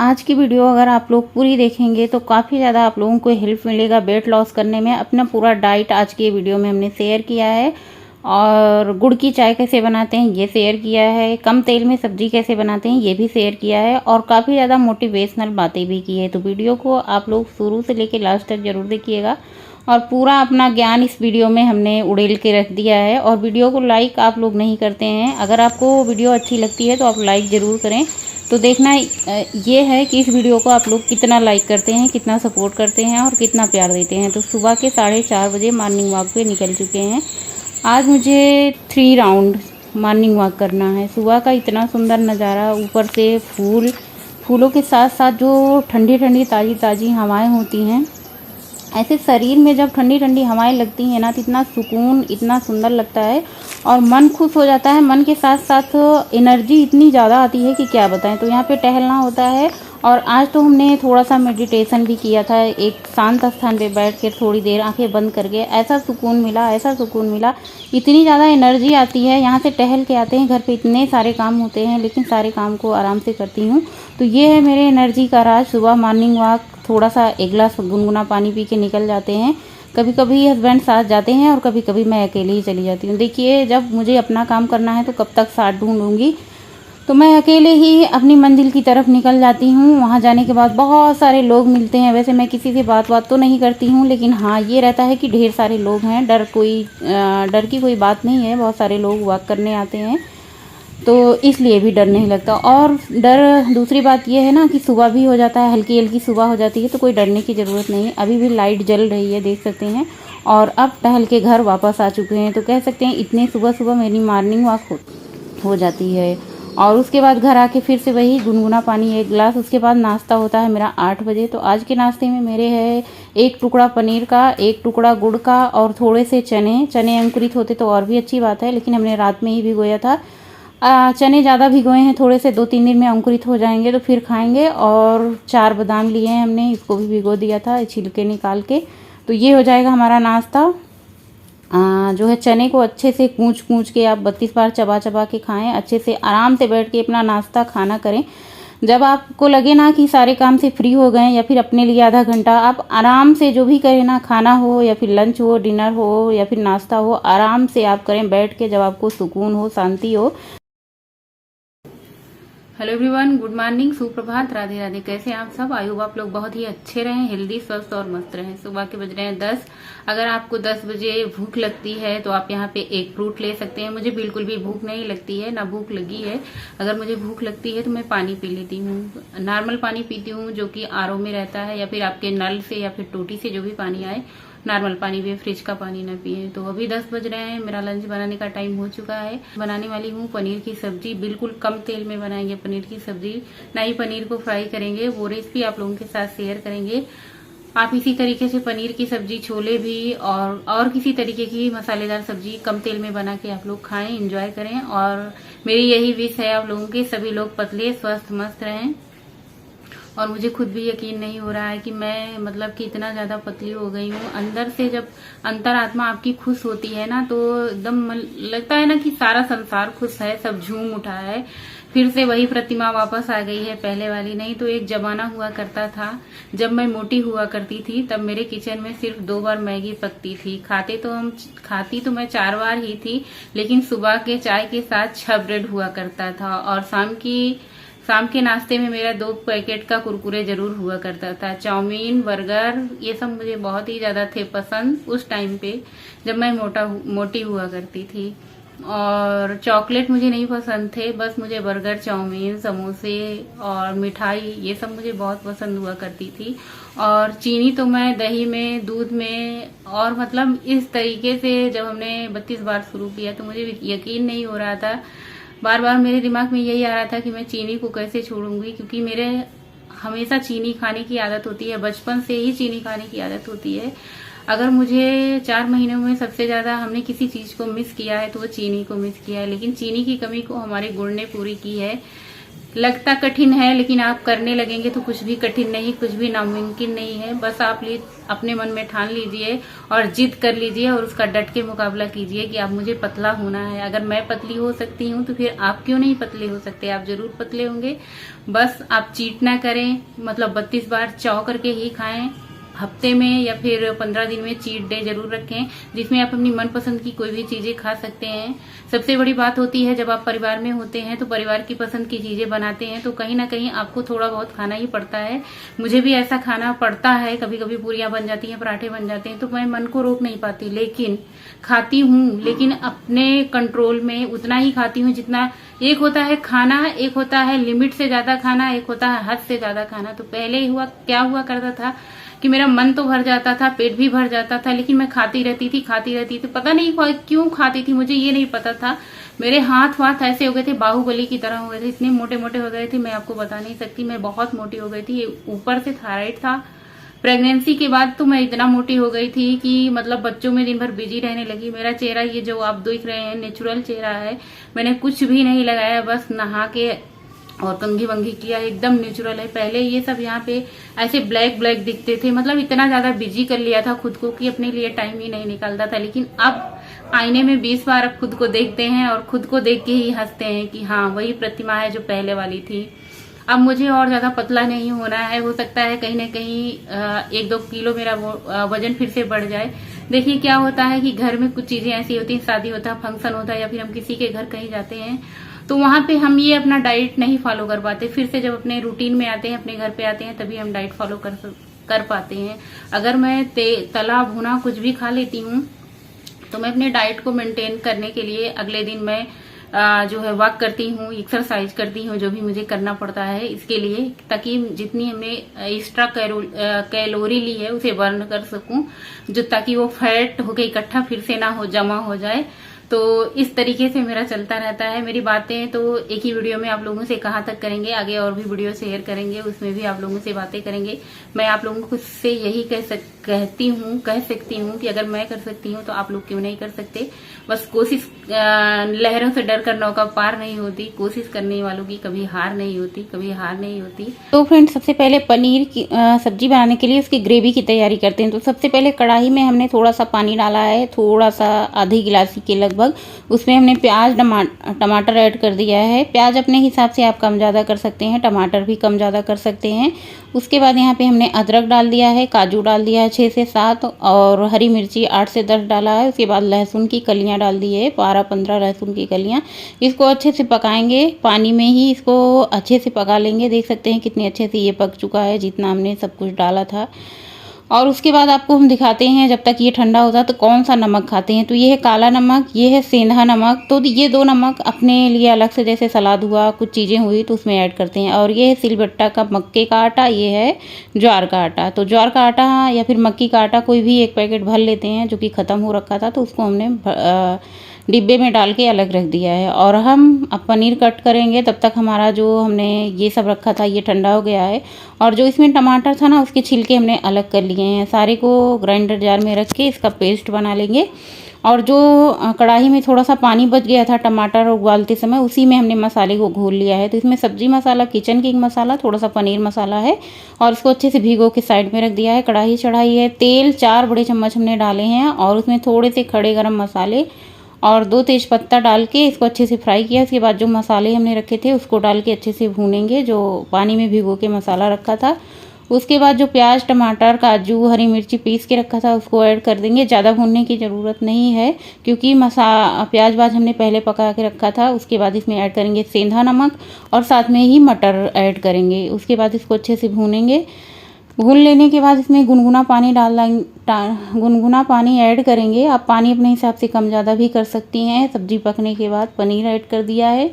आज की वीडियो अगर आप लोग पूरी देखेंगे तो काफ़ी ज़्यादा आप लोगों को हेल्प मिलेगा वेट लॉस करने में। अपना पूरा डाइट आज की वीडियो में हमने शेयर किया है और गुड़ की चाय कैसे बनाते हैं ये शेयर किया है, कम तेल में सब्जी कैसे बनाते हैं ये भी शेयर किया है और काफ़ी ज़्यादा मोटिवेशनल बातें भी की है। तो वीडियो को आप लोग शुरू से लेकर लास्ट तक जरूर देखिएगा और पूरा अपना ज्ञान इस वीडियो में हमने उड़ेल के रख दिया है। और वीडियो को लाइक आप लोग नहीं करते हैं, अगर आपको वीडियो अच्छी लगती है तो आप लाइक ज़रूर करें। तो देखना ये है कि इस वीडियो को आप लोग कितना लाइक करते हैं, कितना सपोर्ट करते हैं और कितना प्यार देते हैं। तो सुबह के 4:30 बजे मॉर्निंग वॉक पे निकल चुके हैं। आज मुझे 3 राउंड मॉर्निंग वॉक करना है। सुबह का इतना सुंदर नज़ारा, ऊपर से फूलों के साथ साथ जो ठंडी ठंडी ताज़ी ताज़ी हवाएं होती हैं, ऐसे शरीर में जब ठंडी ठंडी हवाएं लगती हैं ना तो इतना सुकून, इतना सुंदर लगता है और मन खुश हो जाता है। मन के साथ साथ एनर्जी इतनी ज़्यादा आती है कि क्या बताएं। तो यहाँ पे टहलना होता है और आज तो हमने थोड़ा सा मेडिटेशन भी किया था, एक शांत स्थान पे बैठ के थोड़ी देर आंखें बंद करके। ऐसा सुकून मिला, ऐसा सुकून मिला, इतनी ज़्यादा एनर्जी आती है। यहाँ से टहल के आते हैं, घर पे इतने सारे काम होते हैं लेकिन सारे काम को आराम से करती हूँ। तो ये है मेरे एनर्जी का राज। सुबह मॉर्निंग वॉक, थोड़ा सा 1 गिलास गुनगुना पानी पी के निकल जाते हैं। कभी कभी हस्बैंड साथ जाते हैं और कभी कभी मैं अकेले ही चली जाती हूँ। देखिए, जब मुझे अपना काम करना है तो कब तक साथ ढूंढूंगी, तो मैं अकेले ही अपनी मंजिल की तरफ निकल जाती हूँ। वहाँ जाने के बाद बहुत सारे लोग मिलते हैं। वैसे मैं किसी से बात तो नहीं करती हूँ, लेकिन हाँ ये रहता है कि ढेर सारे लोग हैं, डर की कोई बात नहीं है। बहुत सारे लोग वॉक करने आते हैं तो इसलिए भी डर नहीं लगता। और दूसरी बात ये है ना कि सुबह भी हो जाता है, हल्की हल्की सुबह हो जाती है, तो कोई डरने की ज़रूरत नहीं है। अभी भी लाइट जल रही है, देख सकते हैं। और अब टहल के घर वापस आ चुके हैं। तो कह सकते हैं इतने सुबह सुबह मेरी मॉर्निंग वॉक हो जाती है। और उसके बाद घर आके फिर से वही गुनगुना पानी 1 गिलास। उसके बाद नाश्ता होता है मेरा 8 बजे। तो आज के नाश्ते में मेरे है 1 टुकड़ा पनीर का, 1 टुकड़ा गुड़ का और थोड़े से चने अंकुरित होते तो और भी अच्छी बात है, लेकिन हमने रात में ही भिगोया था। चने ज़्यादा भिगोए हैं, थोड़े से 2-3 दिन में अंकुरित हो जाएंगे तो फिर खाएंगे। और 4 बादाम लिए हैं हमने, इसको भी भिगो दिया था छिलके निकाल के। तो ये हो जाएगा हमारा नाश्ता। जो है चने को अच्छे से कूच के आप 32 बार चबा चबा के खाएं। अच्छे से आराम से बैठ के अपना नाश्ता खाना करें। जब आपको लगे ना कि सारे काम से फ्री हो गए या फिर अपने लिए आधा घंटा आप आराम से जो भी करें ना, खाना हो या फिर लंच हो, डिनर हो या फिर नाश्ता हो, आराम से आप करें बैठ के, जब आपको सुकून हो, शांति हो। हेलो एवरीवन, गुड मॉर्निंग, सुप्रभात, राधे राधे। कैसे हैं आप सब? आई होप आप लोग बहुत ही अच्छे रहें, हेल्दी, स्वस्थ और मस्त रहें। सुबह के बज रहे हैं 10। अगर आपको 10 बजे भूख लगती है तो आप यहाँ पे एक फ्रूट ले सकते हैं। मुझे बिल्कुल भी भूख नहीं लगती है, ना भूख लगी है। अगर मुझे भूख लगती है तो मैं पानी पी लेती हूँ। नॉर्मल पानी पीती हूँ जो कि आरओ में रहता है, या फिर आपके नल से या फिर टोटी से जो भी पानी आए, नॉर्मल पानी भी, फ्रिज का पानी ना पिए। तो अभी 10 बज रहे हैं, मेरा लंच बनाने का टाइम हो चुका है। बनाने वाली हूँ पनीर की सब्जी। बिल्कुल कम तेल में बनाएंगे पनीर की सब्जी, ना ही पनीर को फ्राई करेंगे। वो रेसिपी आप लोगों के साथ शेयर करेंगे। आप इसी तरीके से पनीर की सब्जी, छोले भी और किसी तरीके की मसालेदार सब्जी कम तेल में बना के आप लोग खाएं, एंजॉय करें। और मेरी यही विश है आप लोगों के, सभी लोग पतले, स्वस्थ, मस्त रहें। और मुझे खुद भी यकीन नहीं हो रहा है कि मैं मतलब कि इतना ज्यादा पतली हो गई हूँ। अंदर से जब अंतरात्मा आपकी खुश होती है ना तो एकदम लगता है ना कि सारा संसार खुश है, सब झूम उठा है। फिर से वही प्रतिमा वापस आ गई है, पहले वाली नहीं। तो एक जमाना हुआ करता था जब मैं मोटी हुआ करती थी, तब मेरे किचन में सिर्फ 2 बार मैगी पकती थी। खाती तो मैं 4 बार ही थी, लेकिन सुबह के चाय के साथ 6 ब्रेड हुआ करता था। और शाम के नाश्ते में मेरा 2 पैकेट का कुरकुरे जरूर हुआ करता था। चाउमीन, बर्गर, ये सब मुझे बहुत ही ज्यादा थे पसंद उस टाइम पे जब मैं मोटी हुआ करती थी। और चॉकलेट मुझे नहीं पसंद थे, बस मुझे बर्गर, चाउमीन, समोसे और मिठाई, ये सब मुझे बहुत पसंद हुआ करती थी। और चीनी तो मैं दही में, दूध में, और मतलब इस तरीके से जब हमने 32 बार शुरू किया तो मुझे यकीन नहीं हो रहा था। बार बार मेरे दिमाग में यही आ रहा था कि मैं चीनी को कैसे छोड़ूंगी, क्योंकि मेरे हमेशा चीनी खाने की आदत होती है, बचपन से ही चीनी खाने की आदत होती है। अगर मुझे 4 महीनों में सबसे ज्यादा हमने किसी चीज को मिस किया है तो वो चीनी को मिस किया है। लेकिन चीनी की कमी को हमारे गुड़ ने पूरी की है। लगता कठिन है, लेकिन आप करने लगेंगे तो कुछ भी कठिन नहीं, कुछ भी नामुमकिन नहीं है। बस आप अपने मन में ठान लीजिए और जिद कर लीजिए और उसका डट के मुकाबला कीजिए कि अब मुझे पतला होना है। अगर मैं पतली हो सकती हूँ तो फिर आप क्यों नहीं पतले हो सकते? आप जरूर पतले होंगे। बस आप चीट ना करें, मतलब 32 बार चाव करके ही खाएं। हफ्ते में या फिर 15 दिन में चीट डे जरूर रखें, जिसमें आप अपनी मनपसंद की कोई भी चीजें खा सकते हैं। सबसे बड़ी बात होती है, जब आप परिवार में होते हैं तो परिवार की पसंद की चीजें बनाते हैं तो कहीं ना कहीं आपको थोड़ा बहुत खाना ही पड़ता है। मुझे भी ऐसा खाना पड़ता है, कभी कभी पूरियां बन जाती हैं, पराठे बन जाते हैं, तो मैं मन को रोक नहीं पाती, लेकिन खाती हूँ। लेकिन अपने कंट्रोल में उतना ही खाती हूँ जितना, एक होता है खाना, एक होता है लिमिट से ज्यादा खाना, एक होता है हद से ज्यादा खाना। तो पहले क्या हुआ करता था कि मेरा मन तो भर जाता था, पेट भी भर जाता था, लेकिन मैं खाती रहती थी। पता नहीं क्यों खाती थी, मुझे ये नहीं पता था। मेरे हाथ वाथ ऐसे हो गए थे, बाहुबली की तरह हो गए थे, इतने मोटे मोटे हो गए थे, मैं आपको बता नहीं सकती। मैं बहुत मोटी हो गई थी, ऊपर से थायराइड था। प्रेगनेंसी के बाद तो मैं इतना मोटी हो गई थी कि मतलब बच्चों में दिन भर बिजी रहने लगी। मेरा चेहरा ये जो आप देख रहे हैं नेचुरल चेहरा है, मैंने कुछ भी नहीं लगाया, बस नहा के और कंघी वंघी किया, एकदम नेचुरल है। पहले ये सब यहाँ पे ऐसे ब्लैक ब्लैक दिखते थे, मतलब इतना ज्यादा बिजी कर लिया था खुद को कि अपने लिए टाइम ही नहीं निकलता था। लेकिन अब आईने में 20 बार अब खुद को देखते हैं और खुद को देख के ही हंसते हैं कि हाँ वही प्रतिमा है जो पहले वाली थी। अब मुझे और ज्यादा पतला नहीं होना है, हो सकता है कहीं ना कहीं 1-2 किलो मेरा वजन फिर से बढ़ जाए। देखिए क्या होता है कि घर में कुछ चीजें ऐसी होती हैं, शादी होता है, फंक्शन होता है, या फिर हम किसी के घर कहीं जाते हैं तो वहां पे हम ये अपना डाइट नहीं फॉलो कर पाते। फिर से जब अपने रूटीन में आते हैं, अपने घर पे आते हैं, तभी हम डाइट फॉलो कर पाते हैं। अगर मैं तला भुना कुछ भी खा लेती हूँ तो मैं अपने डाइट को मेंटेन करने के लिए अगले दिन मैं जो है वॉक करती हूँ, एक्सरसाइज करती हूँ, जो भी मुझे करना पड़ता है इसके लिए, ताकि जितनी हमने एक्स्ट्रा कैलोरी ली है उसे बर्न कर सकूं, जो ताकि वो फैट होके इकट्ठा फिर से ना हो, जमा हो जाए। तो इस तरीके से मेरा चलता रहता है। मेरी बातें तो एक ही वीडियो में आप लोगों से कहाँ तक करेंगे, आगे और भी वीडियो शेयर करेंगे, उसमें भी आप लोगों से बातें करेंगे। मैं आप लोगों को से यही कह सकती हूँ कि अगर मैं कर सकती हूँ तो आप लोग क्यों नहीं कर सकते। बस कोशिश, लहरों से डर कर नौका पार नहीं होती, कोशिश करने वालों की कभी हार नहीं होती। तो फ्रेंड्स, सबसे पहले पनीर की सब्जी बनाने के लिए उसकी ग्रेवी की तैयारी करते हैं। तो सबसे पहले कढ़ाई में हमने थोड़ा सा पानी डाला है, थोड़ा सा आधी गिलासी के लगभग। उसमें हमने प्याज टमाटर ऐड कर दिया है। प्याज अपने हिसाब से आप कम ज़्यादा कर सकते हैं, टमाटर भी कम ज़्यादा कर सकते हैं। उसके बाद यहाँ पे हमने अदरक डाल दिया है, काजू डाल दिया है 6 से 7, और हरी मिर्ची 8 से 10 डाला है। उसके बाद लहसुन की कलियाँ डाल दी है, 12-15 लहसुन की कलियाँ। इसको अच्छे से पकाएंगे, पानी में ही इसको अच्छे से पका लेंगे। देख सकते हैं कितने अच्छे से ये पक चुका है, जितना हमने सब कुछ डाला था। और उसके बाद आपको हम दिखाते हैं जब तक ये ठंडा होता है तो कौन सा नमक खाते हैं। तो ये है काला नमक, ये है सेंधा नमक। तो ये 2 नमक अपने लिए अलग से, जैसे सलाद हुआ, कुछ चीज़ें हुई तो उसमें ऐड करते हैं। और ये है सिलबट्टा का मक्के का आटा, ये है ज्वार का आटा। तो ज्वार का आटा या फिर मक्की का आटा कोई भी एक पैकेट भर लेते हैं, जो कि ख़त्म हो रखा था, तो उसको हमने डिब्बे में डाल के अलग रख दिया है। और हम अब पनीर कट करेंगे, तब तक हमारा जो हमने ये सब रखा था ये ठंडा हो गया है। और जो इसमें टमाटर था ना, उसके छिलके हमने अलग कर लिए हैं। सारे को ग्राइंडर जार में रख के इसका पेस्ट बना लेंगे। और जो कढ़ाई में थोड़ा सा पानी बच गया था टमाटर उबालते समय, उसी में हमने मसाले को घोल लिया है। तो इसमें सब्जी मसाला, किचन किंग मसाला, थोड़ा सा पनीर मसाला है, और इसको अच्छे से भिगो के साइड में रख दिया है। कढ़ाई चढ़ाई है, तेल 4 बड़े चम्मच हमने डाले हैं, और उसमें थोड़े से खड़े गरम मसाले और 2 तेज़पत्ता डाल के इसको अच्छे से फ्राई किया। उसके बाद जो मसाले हमने रखे थे उसको डाल के अच्छे से भूनेंगे, जो पानी में भिगो के मसाला रखा था। उसके बाद जो प्याज, टमाटर, काजू, हरी मिर्ची पीस के रखा था उसको ऐड कर देंगे। ज़्यादा भूनने की ज़रूरत नहीं है, क्योंकि प्याज वाज हमने पहले पका के रखा था। उसके बाद इसमें ऐड करेंगे सेंधा नमक, और साथ में ही मटर ऐड करेंगे। उसके बाद इसको अच्छे से भूनेंगे। भून लेने के बाद इसमें गुनगुना पानी ऐड करेंगे। आप पानी अपने हिसाब से कम ज़्यादा भी कर सकती हैं। सब्जी पकने के बाद पनीर ऐड कर दिया है।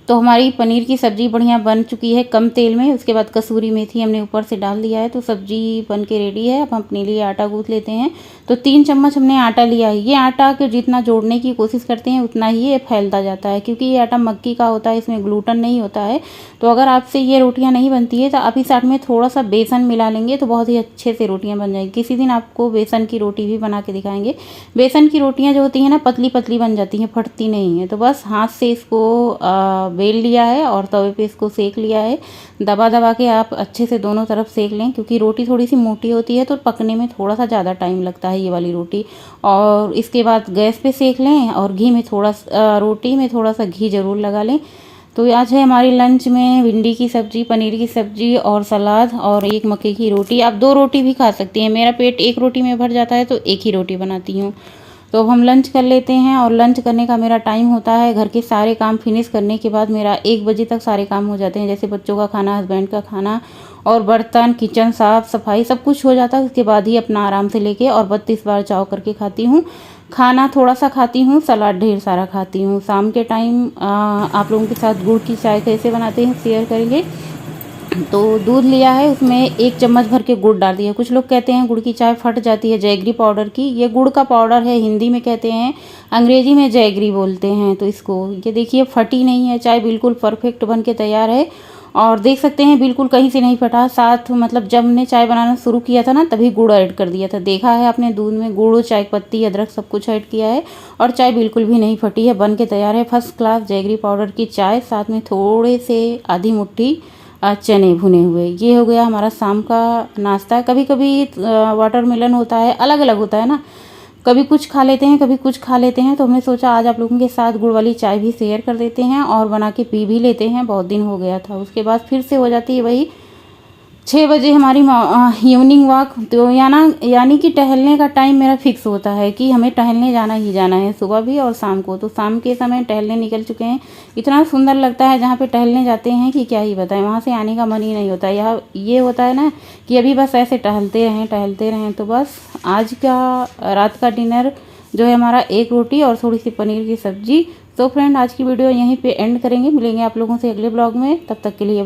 तो हमारी पनीर की सब्ज़ी बढ़िया बन चुकी है कम तेल में। उसके बाद कसूरी मेथी हमने ऊपर से डाल दिया है। तो सब्ज़ी बन के रेडी है। अब हम अपने लिए आटा गूँथ लेते हैं। तो 3 चम्मच हमने आटा लिया है। ये आटा को जितना जोड़ने की कोशिश करते हैं उतना ही ये फैलता जाता है, क्योंकि ये आटा मक्की का होता है, इसमें ग्लूटन नहीं होता है। तो अगर आपसे ये रोटियाँ नहीं बनती है तो आप इस आटे में थोड़ा सा बेसन मिला लेंगे तो बहुत ही अच्छे से रोटियाँ बन जाएंगी। किसी दिन आपको बेसन की रोटी भी बना के दिखाएंगे। बेसन की रोटियाँ जो होती हैं ना, पतली पतली बन जाती हैं, फटती नहीं है। तो बस हाथ से इसको बेल लिया है और तवे पे इसको सेक लिया है। दबा दबा के आप अच्छे से दोनों तरफ सेक लें, क्योंकि रोटी थोड़ी सी मोटी होती है तो पकने में थोड़ा सा ज़्यादा टाइम लगता है ये वाली रोटी। और इसके बाद गैस पे सेक लें और घी में रोटी में थोड़ा सा घी ज़रूर लगा लें। तो आज है हमारी लंच में भिंडी की सब्ज़ी, पनीर की सब्ज़ी और सलाद और एक मक्के की रोटी। आप 2 रोटी भी खा सकती हैं, मेरा पेट 1 रोटी में भर जाता है तो 1 ही रोटी बनाती हूँ। तो हम लंच कर लेते हैं, और लंच करने का मेरा टाइम होता है घर के सारे काम फिनिश करने के बाद मेरा 1 बजे तक सारे काम हो जाते हैं, जैसे बच्चों का खाना, हस्बैंड का खाना और बर्तन, किचन साफ़ सफाई सब कुछ हो जाता है। उसके बाद ही अपना आराम से लेके और 32 बार चाव करके खाती हूँ। खाना थोड़ा सा खाती हूँ, सलाद ढेर सारा खाती हूँ। शाम के टाइम आप लोगों के साथ गुड़ की चाय कैसे बनाते हैं शेयर करेंगे। तो दूध लिया है, उसमें 1 चम्मच भर के गुड़ डाल दिया। कुछ लोग कहते हैं गुड़ की चाय फट जाती है जैगरी पाउडर की, ये गुड़ का पाउडर है, हिंदी में कहते हैं, अंग्रेजी में जैगरी बोलते हैं। तो इसको ये देखिए फटी नहीं है चाय, बिल्कुल परफेक्ट बन के तैयार है। और देख सकते हैं बिल्कुल कहीं से नहीं फटा। साथ मतलब जब हमने चाय बनाना शुरू किया था ना तभी गुड़ ऐड कर दिया था, देखा है आपने दूध में गुड़, चाय पत्ती, अदरक सब कुछ ऐड किया है और चाय बिल्कुल भी नहीं फटी है, बन के तैयार है। फर्स्ट क्लास जैगरी पाउडर की चाय, साथ में थोड़े से आधी मुट्ठी चने भुने हुए। ये हो गया हमारा शाम का नाश्ता। कभी कभी वाटरमेलन होता है, अलग अलग होता है ना, कभी कुछ खा लेते हैं कभी कुछ खा लेते हैं। तो हमने सोचा आज आप लोगों के साथ गुड़ वाली चाय भी शेयर कर देते हैं और बना के पी भी लेते हैं, बहुत दिन हो गया था। उसके बाद फिर से हो जाती है वही 6 बजे हमारी इवनिंग वॉक। तो यानी कि टहलने का टाइम मेरा फिक्स होता है कि हमें टहलने जाना ही जाना है, सुबह भी और शाम को। तो शाम के समय टहलने निकल चुके हैं। इतना सुंदर लगता है जहाँ पे टहलने जाते हैं कि क्या ही बताएं, वहाँ से आने का मन ही नहीं होता। यह ये होता है ना कि अभी बस ऐसे टहलते रहें। तो बस आज का रात का डिनर जो है हमारा 1 रोटी और थोड़ी सी पनीर की सब्जी। तो फ्रेंड आज की वीडियो यहीं पे एंड करेंगे, मिलेंगे आप लोगों से अगले ब्लॉग में, तब तक के लिए